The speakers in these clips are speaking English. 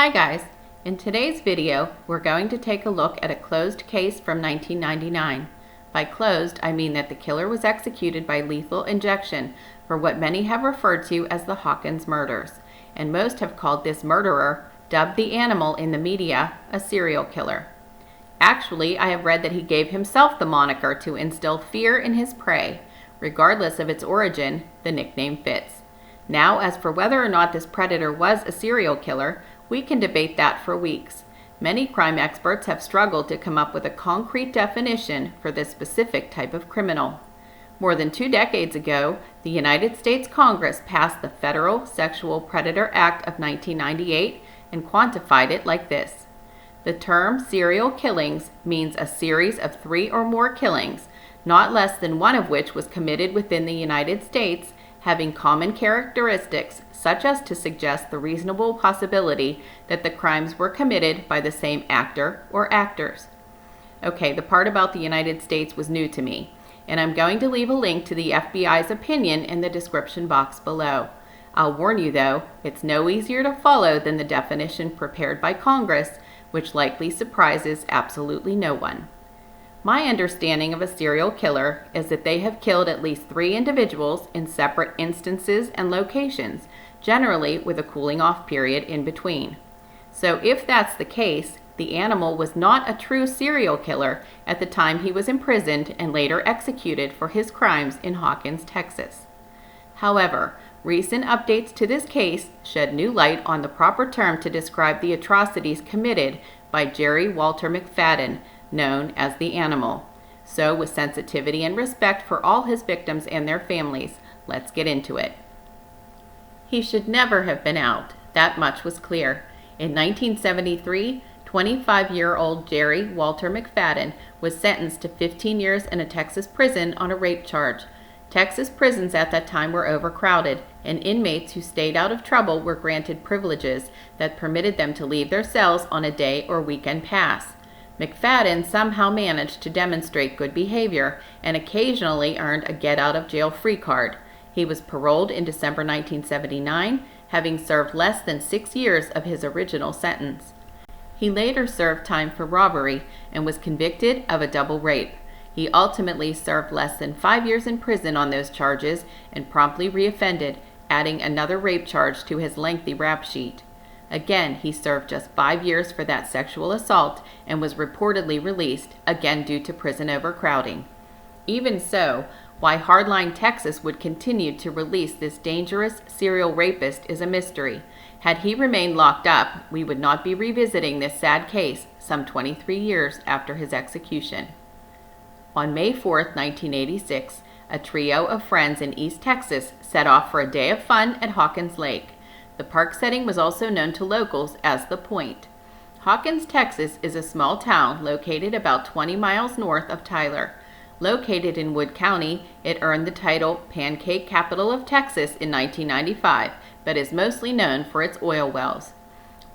Hi guys! In today's video, we're going to take a look at a closed case from 1999. By closed, I mean that the killer was executed by lethal injection for what many have referred to as the Hawkins murders, and most have called this murderer, dubbed the animal in the media, a serial killer. Actually, I have read that he gave himself the moniker to instill fear in his prey. Regardless of its origin, the nickname fits. Now, as for whether or not this predator was a serial killer, we can debate that for weeks. Many crime experts have struggled to come up with a concrete definition for this specific type of criminal. More than 2 decades ago, the United States Congress passed the Federal Sexual Predator Act of 1998 and quantified it like this. The term serial killings means a series of 3 or more killings, not less than one of which was committed within the United States, having common characteristics such as to suggest the reasonable possibility that the crimes were committed by the same actor or actors. Okay, the part about the United States was new to me, and I'm going to leave a link to the FBI's opinion in the description box below. I'll warn you though, it's no easier to follow than the definition prepared by Congress, which likely surprises absolutely no one. My understanding of a serial killer is that they have killed at least 3 individuals in separate instances and locations, generally with a cooling off period in between. So if that's the case, the animal was not a true serial killer at the time he was imprisoned and later executed for his crimes in Hawkins, Texas. However, recent updates to this case shed new light on the proper term to describe the atrocities committed by Jerry Walter McFadden, known as the animal. So with sensitivity and respect for all his victims and their families, let's get into it. He should never have been out. That much was clear. In 1973, 25-year-old Jerry Walter McFadden was sentenced to 15 years in a Texas prison on a rape charge. Texas prisons at that time were overcrowded, and inmates who stayed out of trouble were granted privileges that permitted them to leave their cells on a day or weekend pass. McFadden somehow managed to demonstrate good behavior and occasionally earned a get-out-of-jail-free card. He was paroled in December 1979, having served less than 6 years of his original sentence. He later served time for robbery and was convicted of a double rape. He ultimately served less than 5 years in prison on those charges and promptly reoffended, adding another rape charge to his lengthy rap sheet. Again, he served just 5 years for that sexual assault and was reportedly released, again due to prison overcrowding. Even so, why hardline Texas would continue to release this dangerous serial rapist is a mystery. Had he remained locked up, we would not be revisiting this sad case some 23 years after his execution. On May 4, 1986, a trio of friends in East Texas set off for a day of fun at Hawkins Lake. The park setting was also known to locals as The Point. Hawkins, Texas is a small town located about 20 miles north of Tyler. Located in Wood County, it earned the title Pancake Capital of Texas in 1995, but is mostly known for its oil wells.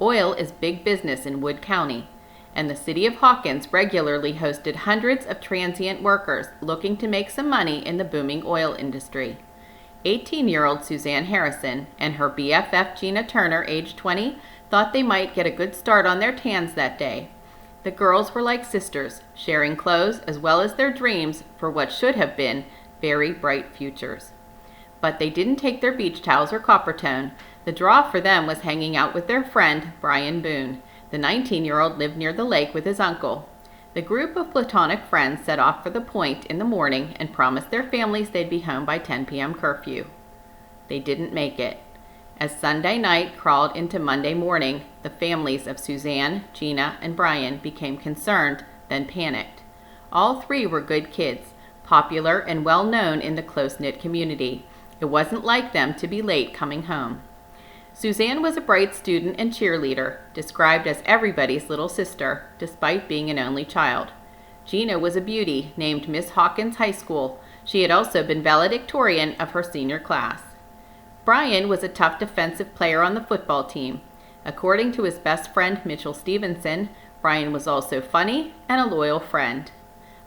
Oil is big business in Wood County, and the city of Hawkins regularly hosted hundreds of transient workers looking to make some money in the booming oil industry. 18-year-old Suzanne Harrison and her BFF Gina Turner, age 20, thought they might get a good start on their tans that day. The girls were like sisters, sharing clothes as well as their dreams for what should have been very bright futures. But they didn't take their beach towels or Coppertone. The draw for them was hanging out with their friend, Brian Boone. The 19-year-old lived near the lake with his uncle. The group of platonic friends set off for the Point in the morning and promised their families they'd be home by 10 p.m. curfew. They didn't make it. As Sunday night crawled into Monday morning, the families of Suzanne, Gina, and Brian became concerned, then panicked. All 3 were good kids, popular and well known in the close-knit community. It wasn't like them to be late coming home. Suzanne was a bright student and cheerleader, described as everybody's little sister, despite being an only child. Gina was a beauty, named Miss Hawkins High School. She had also been valedictorian of her senior class. Brian was a tough defensive player on the football team. According to his best friend Mitchell Stevenson, Brian was also funny and a loyal friend.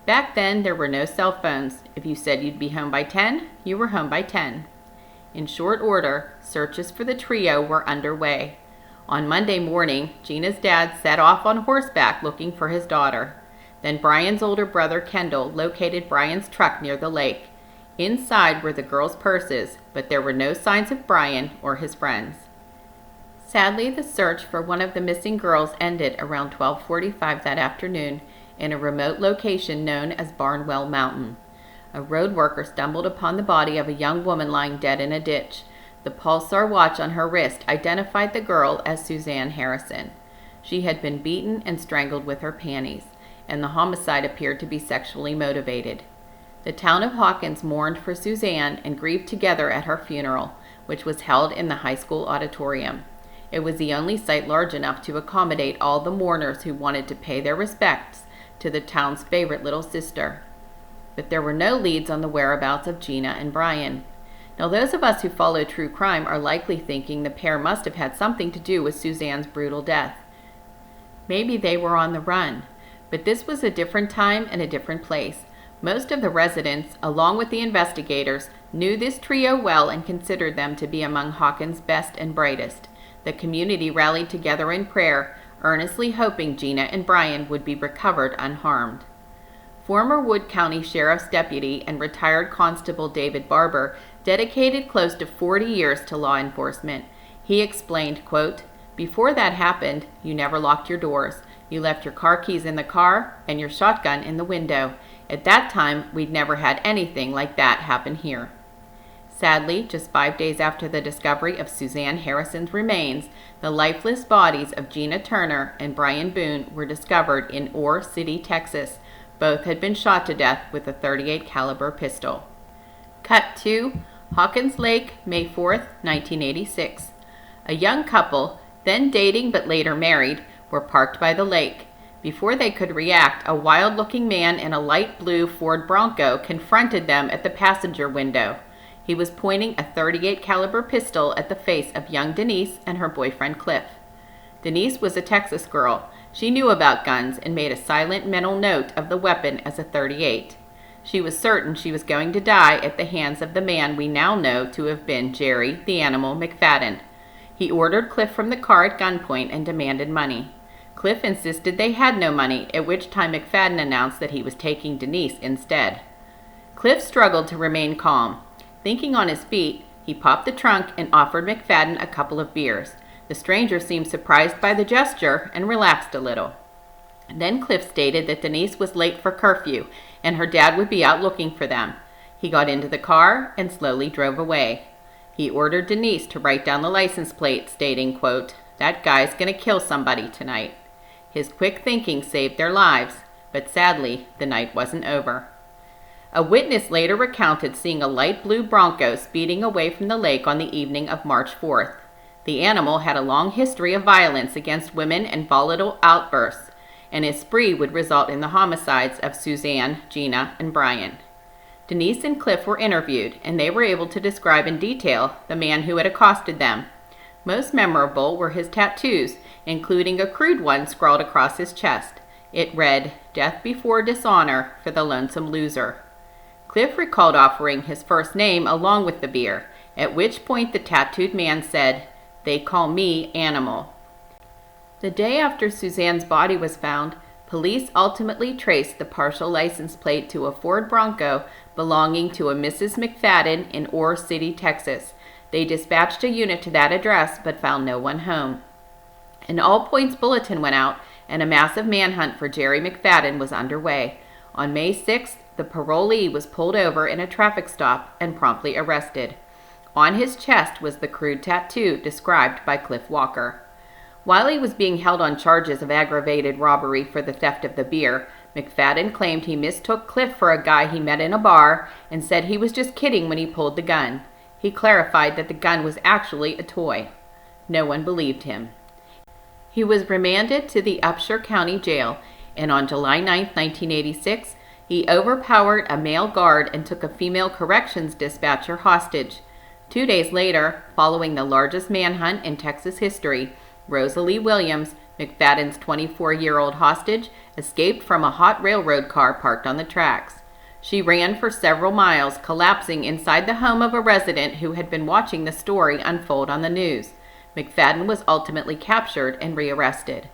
Back then, there were no cell phones. If you said you'd be home by 10, you were home by 10. In short order, searches for the trio were underway. On Monday morning, Gina's dad set off on horseback looking for his daughter. Then Brian's older brother, Kendall, located Brian's truck near the lake. Inside were the girls' purses, but there were no signs of Brian or his friends. Sadly, the search for one of the missing girls ended around 12:45 that afternoon in a remote location known as Barnwell Mountain. A road worker stumbled upon the body of a young woman lying dead in a ditch. The pulsar watch on her wrist identified the girl as Suzanne Harrison. She had been beaten and strangled with her panties, and the homicide appeared to be sexually motivated. The town of Hawkins mourned for Suzanne and grieved together at her funeral, which was held in the high school auditorium. It was the only site large enough to accommodate all the mourners who wanted to pay their respects to the town's favorite little sister. But there were no leads on the whereabouts of Gina and Brian. Now, those of us who follow true crime are likely thinking the pair must have had something to do with Suzanne's brutal death. Maybe they were on the run, but this was a different time and a different place. Most of the residents, along with the investigators, knew this trio well and considered them to be among Hawkins' best and brightest. The community rallied together in prayer, earnestly hoping Gina and Brian would be recovered unharmed. Former Wood County Sheriff's Deputy and retired Constable David Barber dedicated close to 40 years to law enforcement. He explained, quote, "Before that happened, you never locked your doors. You left your car keys in the car and your shotgun in the window. At that time, we'd never had anything like that happen here." Sadly, just 5 days after the discovery of Suzanne Harrison's remains, the lifeless bodies of Gina Turner and Brian Boone were discovered in Ore City, Texas. Both had been shot to death with a .38 caliber pistol. Cut to Hawkins Lake, May 4th, 1986. A young couple, then dating but later married, were parked by the lake. Before they could react, a wild-looking man in a light blue Ford Bronco confronted them at the passenger window. He was pointing a .38 caliber pistol at the face of young Denise and her boyfriend Cliff. Denise was a Texas girl. She knew about guns and made a silent mental note of the weapon as a .38. She was certain she was going to die at the hands of the man we now know to have been Jerry the Animal McFadden. He ordered Cliff from the car at gunpoint and demanded money. Cliff insisted they had no money, at which time McFadden announced that he was taking Denise instead. Cliff struggled to remain calm. Thinking on his feet, he popped the trunk and offered McFadden a couple of beers. The stranger seemed surprised by the gesture and relaxed a little. Then Cliff stated that Denise was late for curfew and her dad would be out looking for them. He got into the car and slowly drove away. He ordered Denise to write down the license plate, stating, quote, "That guy's gonna kill somebody tonight." His quick thinking saved their lives, but sadly, the night wasn't over. A witness later recounted seeing a light blue Bronco speeding away from the lake on the evening of March 4th. The animal had a long history of violence against women and volatile outbursts, and his spree would result in the homicides of Suzanne, Gina, and Brian. Denise and Cliff were interviewed, and they were able to describe in detail the man who had accosted them. Most memorable were his tattoos, including a crude one scrawled across his chest. It read, "Death before dishonor for the lonesome loser." Cliff recalled offering his first name along with the beer, at which point the tattooed man said, "They call me Animal." The day after Suzanne's body was found, police ultimately traced the partial license plate to a Ford Bronco belonging to a Mrs. McFadden in Ore City, Texas. They dispatched a unit to that address but found no one home. An all-points bulletin went out, and a massive manhunt for Jerry McFadden was underway. On May 6th, the parolee was pulled over in a traffic stop and promptly arrested. On his chest was the crude tattoo described by Cliff Walker. While he was being held on charges of aggravated robbery for the theft of the beer, McFadden claimed he mistook Cliff for a guy he met in a bar and said he was just kidding when he pulled the gun. He clarified that the gun was actually a toy. No one believed him. He was remanded to the Upshur County Jail, and on July 9, 1986, he overpowered a male guard and took a female corrections dispatcher hostage. 2 days later, following the largest manhunt in Texas history, Rosalie Williams, McFadden's 24-year-old hostage, escaped from a hot railroad car parked on the tracks. She ran for several miles, collapsing inside the home of a resident who had been watching the story unfold on the news. McFadden was ultimately captured and rearrested.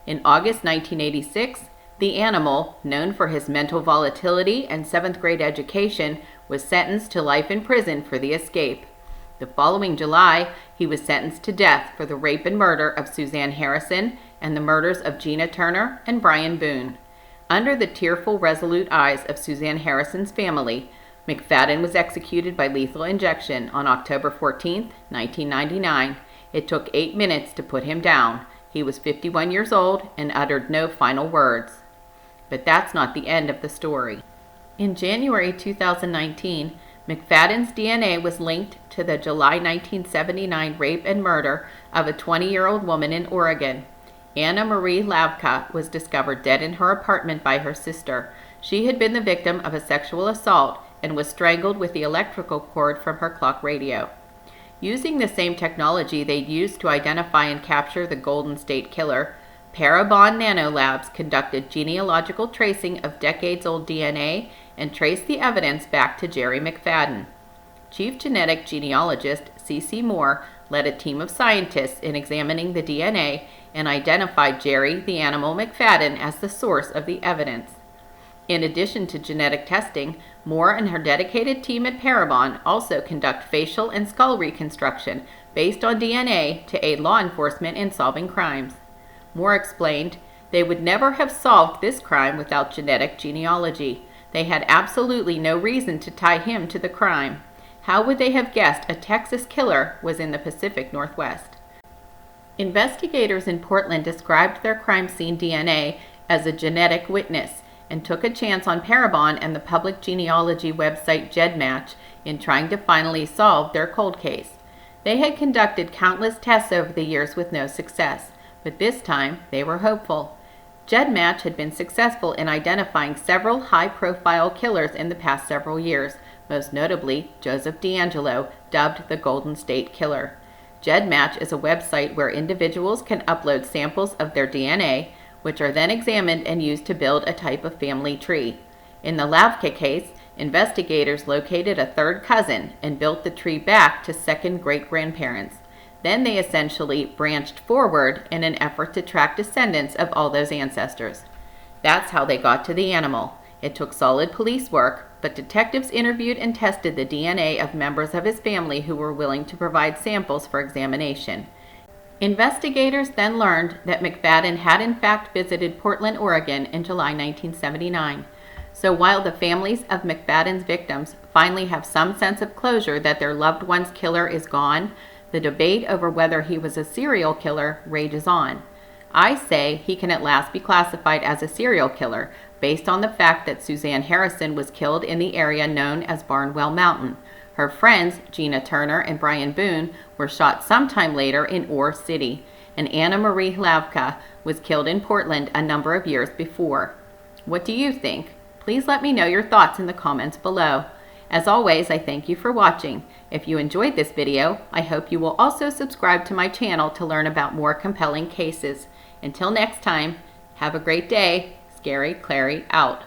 In August 1986, the animal, known for his mental volatility and 7th grade education, was sentenced to life in prison for the escape. The following July, he was sentenced to death for the rape and murder of Suzanne Harrison and the murders of Gina Turner and Brian Boone. Under the tearful, resolute eyes of Suzanne Harrison's family, McFadden was executed by lethal injection on October 14, 1999. It took 8 minutes to put him down. He was 51 years old and uttered no final words. But that's not the end of the story. In January 2019, McFadden's DNA was linked to the July 1979 rape and murder of a 20-year-old woman in Oregon. Marie Hlavka was discovered dead in her apartment by her sister. She had been the victim of a sexual assault and was strangled with the electrical cord from her clock radio. Using the same technology they'd used to identify and capture the Golden State Killer, Parabon Nanolabs conducted genealogical tracing of decades-old DNA and traced the evidence back to Jerry McFadden. Chief genetic genealogist C.C. Moore led a team of scientists in examining the DNA and identified Jerry the Animal McFadden as the source of the evidence. In addition to genetic testing, Moore and her dedicated team at Parabon also conduct facial and skull reconstruction based on DNA to aid law enforcement in solving crimes. Moore explained, "They would never have solved this crime without genetic genealogy. They had absolutely no reason to tie him to the crime. How would they have guessed a Texas killer was in the Pacific Northwest?" Investigators in Portland described their crime scene DNA as a genetic witness and took a chance on Parabon and the public genealogy website GEDmatch in trying to finally solve their cold case. They had conducted countless tests over the years with no success, but this time they were hopeful. GEDmatch had been successful in identifying several high-profile killers in the past several years, most notably Joseph DeAngelo, dubbed the Golden State Killer. GEDmatch is a website where individuals can upload samples of their DNA, which are then examined and used to build a type of family tree. In the Hlavka case, investigators located a third cousin and built the tree back to second great-grandparents. Then they essentially branched forward in an effort to track descendants of all those ancestors. That's how they got to the animal. It took solid police work, but detectives interviewed and tested the DNA of members of his family who were willing to provide samples for examination. Investigators then learned that McFadden had in fact visited Portland, Oregon in July 1979. So while the families of McFadden's victims finally have some sense of closure that their loved one's killer is gone, the debate over whether he was a serial killer rages on. I say he can at last be classified as a serial killer based on the fact that Suzanne Harrison was killed in the area known as Barnwell Mountain. Her friends, Gina Turner and Brian Boone, were shot sometime later in Ore City, and Marie Hlavka was killed in Portland a number of years before. What do you think? Please let me know your thoughts in the comments below. As always, I thank you for watching. If you enjoyed this video, I hope you will also subscribe to my channel to learn about more compelling cases. Until next time, have a great day. Scary Clarey out.